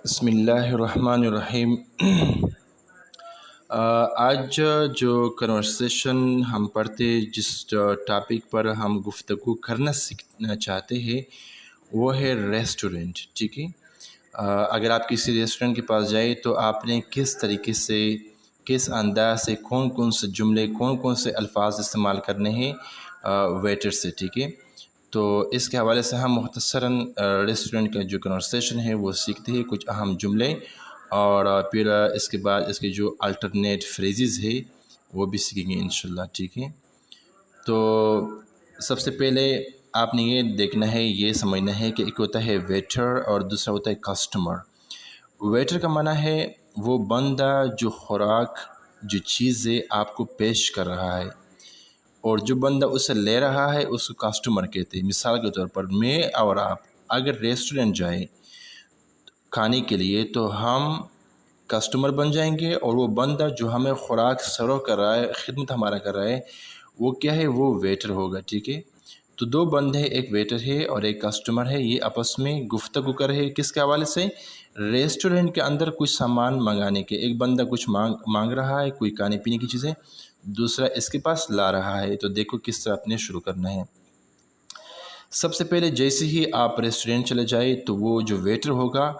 بسم اللہ الرحمن الرحیم۔ آج جو کنورسیشن ہم پڑھتے جس ٹاپک پر ہم گفتگو کرنا سیکھنا چاہتے ہیں وہ ہے ریسٹورنٹ، ٹھیک ہے۔ اگر آپ کسی ریسٹورنٹ کے پاس جائیں تو آپ نے کس طریقے سے، کس انداز سے، کون کون سے جملے، کون کون سے الفاظ استعمال کرنے ہیں ویٹر سے، ٹھیک ہے۔ تو اس کے حوالے سے ہم مختصراً ریسٹورنٹ کا جو کنورسیشن ہے وہ سیکھتے ہیں، کچھ اہم جملے، اور پھر اس کے بعد اس کے جو الٹرنیٹ فریزز ہے وہ بھی سیکھیں گے انشاءاللہ، ٹھیک ہے۔ تو سب سے پہلے آپ نے یہ دیکھنا ہے، یہ سمجھنا ہے کہ ایک ہوتا ہے ویٹر اور دوسرا ہوتا ہے کسٹمر۔ ویٹر کا معنی ہے وہ بندہ جو خوراک، جو چیزیں آپ کو پیش کر رہا ہے، اور جو بندہ اسے لے رہا ہے اس کو کسٹمر کہتے ہیں۔ مثال کے طور پر میں اور آپ اگر ریسٹورنٹ جائیں کھانے کے لیے تو ہم کسٹمر بن جائیں گے، اور وہ بندہ جو ہمیں خوراک سرو کر رہا ہے، خدمت ہمارا کر رہا ہے، وہ کیا ہے؟ وہ ویٹر ہوگا، ٹھیک ہے۔ تو دو بندے، ایک ویٹر ہے اور ایک کسٹمر ہے، یہ آپس میں گفتگو کر رہے ہیں کس کے حوالے سے؟ ریسٹورنٹ کے اندر کچھ سامان منگانے کے۔ ایک بندہ کچھ مانگ رہا ہے، کوئی کھانے پینے کی چیزیں، دوسرا اس کے پاس لا رہا ہے۔ تو دیکھو کس طرح اپنے شروع کرنا ہے۔ سب سے پہلے جیسے ہی آپ ریسٹورنٹ چلے جائیں تو وہ جو ویٹر ہوگا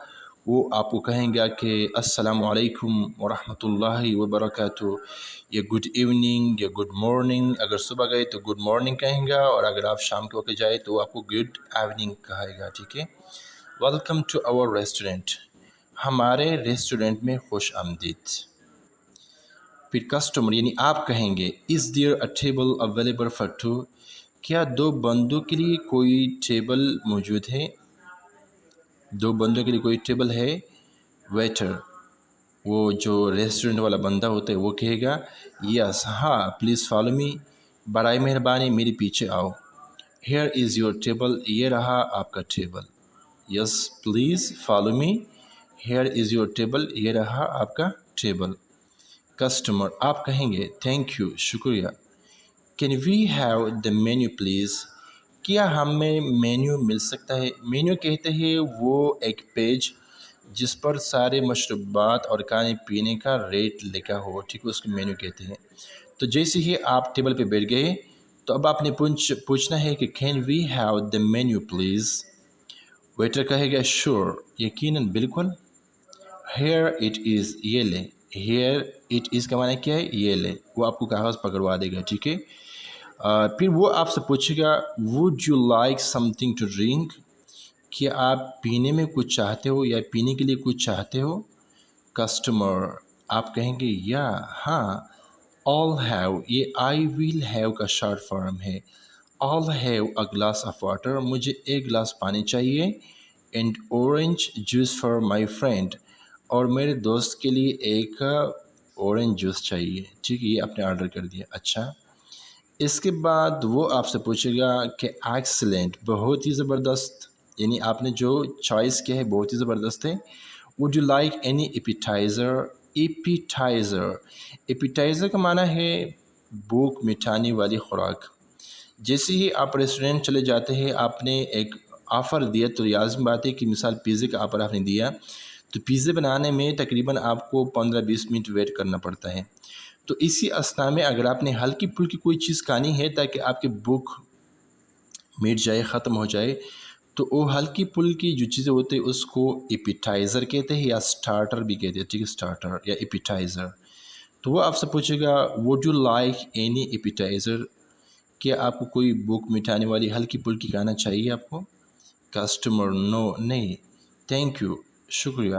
وہ آپ کو کہیں گا کہ السلام علیکم ورحمۃ اللہ وبرکاتہ، یا گڈ ایوننگ یا گڈ مارننگ۔ اگر صبح گئے تو گڈ مارننگ کہیں گا، اور اگر آپ شام کے وقت جائے تو آپ کو گڈ ایوننگ کہے گا، ٹھیک ہے۔ ویلکم ٹو آور ریسٹورنٹ، ہمارے ریسٹورنٹ میں خوش آمدید۔ پھر کسٹمر یعنی آپ کہیں گے is there a table available for two, کیا دو بندوں کے لیے کوئی ٹیبل موجود ہے؟ دو بندوں کے لیے کوئی ٹیبل ہے؟ ویٹر، وہ جو ریسٹورنٹ والا بندہ ہوتا ہے، وہ کہے گا یس، ہاں، پلیز فالو می، برائے مہربانی میرے پیچھے آؤ۔ ہیئر از یور ٹیبل، یہ رہا آپ کا table. Yes please follow me, here is your table, یہ رہا آپ کا ٹیبل۔ کسٹمر، آپ کہیں گے تھینک یو، شکریہ۔ Can we have the menu please, کیا ہمیں مینیو مل سکتا ہے؟ مینیو کہتے ہیں وہ ایک پیج جس پر سارے مشروبات اور کھانے پینے کا ریٹ لکھا ہو، ٹھیک ہے، اس کو مینیو کہتے ہیں۔ تو جیسے ہی آپ ٹیبل پہ بیٹھ گئے تو اب آپ نے پوچھنا ہے کہ can we have the menu please. Waiter کہے گا شور، یقیناً، بالکل۔ ہیئر اٹ از، یہ لے۔ ہیئر اٹ از کا معنی کیا ہے؟ یہ لے۔ وہ آپ کو کاغذ پکڑوا دے گا، ٹھیک ہے۔ پھر وہ آپ سے پوچھے گا would you like something to drink, کیا آپ پینے میں کچھ چاہتے ہو یا پینے کے لیے کچھ چاہتے ہو؟ کسٹمر، آپ کہیں گے یا، ہاں، آل ہیو، یہ آئی ول ہیو کا شارٹ فارم ہے۔ All have a glass of water, مجھے ایک گلاس پانی چاہیے، and orange juice for my friend, اور میرے دوست کے لیے ایک اورنج جوس چاہیے، ٹھیک ہے۔ یہ آپ نے آرڈر کر دیا، اچھا۔ اس کے بعد وہ آپ سے پوچھے گا کہ ایکسلنٹ، بہت ہی زبردست، یعنی آپ نے جو چوائس کیا ہے بہت ہی زبردست ہے۔ Would you like any appetiser, appetiser, appetiser کا معنی ہے بھوک مٹانے والی خوراک۔ جیسے ہی آپ ریسٹورنٹ چلے جاتے ہیں، آپ نے ایک آفر دیا تو لازم بات ہے کہ مثال پیزے کا آفر آپ نے دیا تو پیزے بنانے میں تقریباً آپ کو 15-20 منٹ ویٹ کرنا پڑتا ہے۔ تو اسی اثناء میں اگر آپ نے ہلکی پھلکی کوئی چیز کھانی ہے تاکہ آپ کی بھوک مٹ جائے، ختم ہو جائے، تو وہ ہلکی پھلکی جو چیزیں ہوتی ہیں اس کو ایپیٹائزر کہتے ہیں، یا سٹارٹر بھی کہتے ہیں، ٹھیک ہے، سٹارٹر یا ایپیٹائزر۔ تو وہ آپ سے پوچھے گا would you like any appetizer, کیا آپ کو کوئی بھوک مٹانے والی ہلکی پھلکی کھانا چاہیے آپ کو؟ کسٹمر، نو، نہیں۔ تھینک یو، شکریہ۔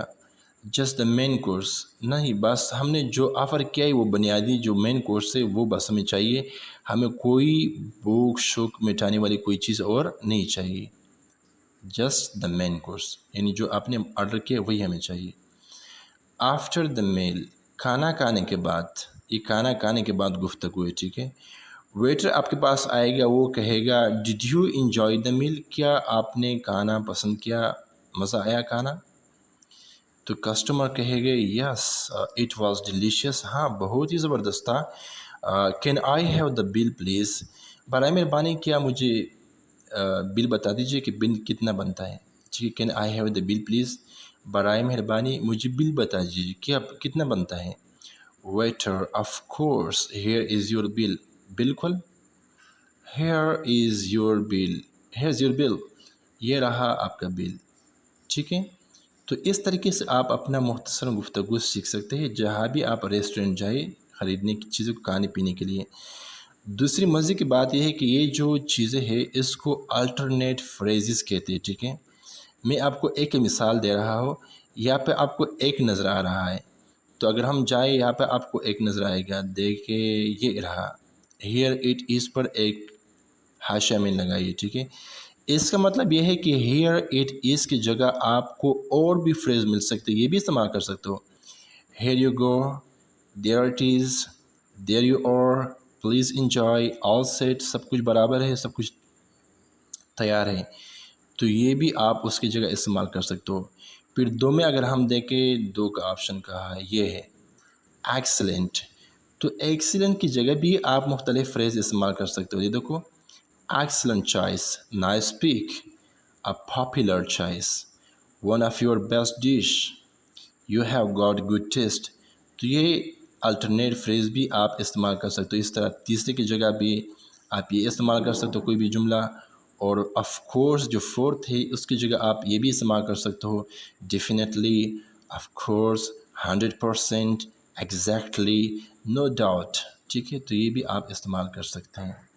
جسٹ دا مین کورس، نہیں، بس ہم نے جو آفر کیا ہے وہ بنیادی جو مین کورس ہے وہ بس ہمیں چاہیے، ہمیں کوئی بھوک شوق مٹانے والی کوئی چیز اور نہیں چاہیے۔ جسٹ دا مین کورس، یعنی جو آپ نے آرڈر کیا وہی ہمیں چاہیے۔ آفٹر دا میل، کھانا کھانے کے بعد، یہ کھانا کھانے کے بعد گفتگو ہے، ٹھیک ہے۔ ویٹر آپ کے پاس آئے گا، وہ کہے گا ڈیڈ یو انجوائے دا میل، کیا آپ نے کھانا پسند کیا، مزہ آیا کھانا؟ تو کسٹمر کہے گا یس اٹ واز ڈیلیشیس، ہاں، بہت ہی زبردست تھا۔ Can I have the bill please, برائے مہربانی کیا مجھے بل بتا دیجئے کہ بل کتنا بنتا ہے، ٹھیک ہے۔ Can I have the bill please, برائے مہربانی مجھے بل بتا دیجیے کہ اب کتنا بنتا ہے. Waiter of course here is your bill. بالکل here is your bill, here is your bill, یہ رہا آپ کا بل. ٹھیک ہے. تو اس طریقے سے آپ اپنا مختصر گفتگو سیکھ سکتے ہیں جہاں بھی آپ ریسٹورنٹ جائیں خریدنے کی چیزوں کو کھانے پینے کے لیے. دوسری مزے کی بات یہ ہے کہ یہ جو چیزیں ہیں اس کو الٹرنیٹ فریزز کہتے ہیں. ٹھیک ہے. میں آپ کو ایک مثال دے رہا ہوں. یہاں پہ آپ کو ایک نظر آ رہا ہے، تو اگر ہم جائیں یہاں پہ آپ کو ایک نظر آئے گا. دیکھیں یہ رہا ہیئر اٹ از پر ایک حاشیہ میں لگائیے. ٹھیک ہے. اس کا مطلب یہ ہے کہ ہیئر اٹ از کی جگہ آپ کو اور بھی فریز مل سکتے، یہ بھی استعمال کر سکتے ہو. Here you go, there it is, there you are, please enjoy, all set, سب کچھ برابر ہے، سب کچھ تیار ہے. تو یہ بھی آپ اس کی جگہ استعمال کر سکتے ہو. پھر دو میں اگر ہم دیکھیں، دو کا آپشن کہا ہے یہ ہے ایکسلنٹ. تو ایکسلنٹ کی جگہ بھی آپ مختلف فریز استعمال کر سکتے ہو. یہ دیکھو excellent choice, nice pick, a popular choice, one of your best dish, you have got good taste. تو یہ الٹرنیٹ فریز بھی آپ استعمال کر سکتے ہو. اس طرح تیسرے کی جگہ بھی آپ یہ استعمال کر سکتے ہو کوئی بھی جملہ. اور آف کورس جو فورتھ ہے اس کی جگہ آپ یہ بھی استعمال کر سکتے ہو definitely, of course, 100%، exactly, no doubt. ٹھیک ہے. تو یہ بھی آپ استعمال کر سکتے ہیں.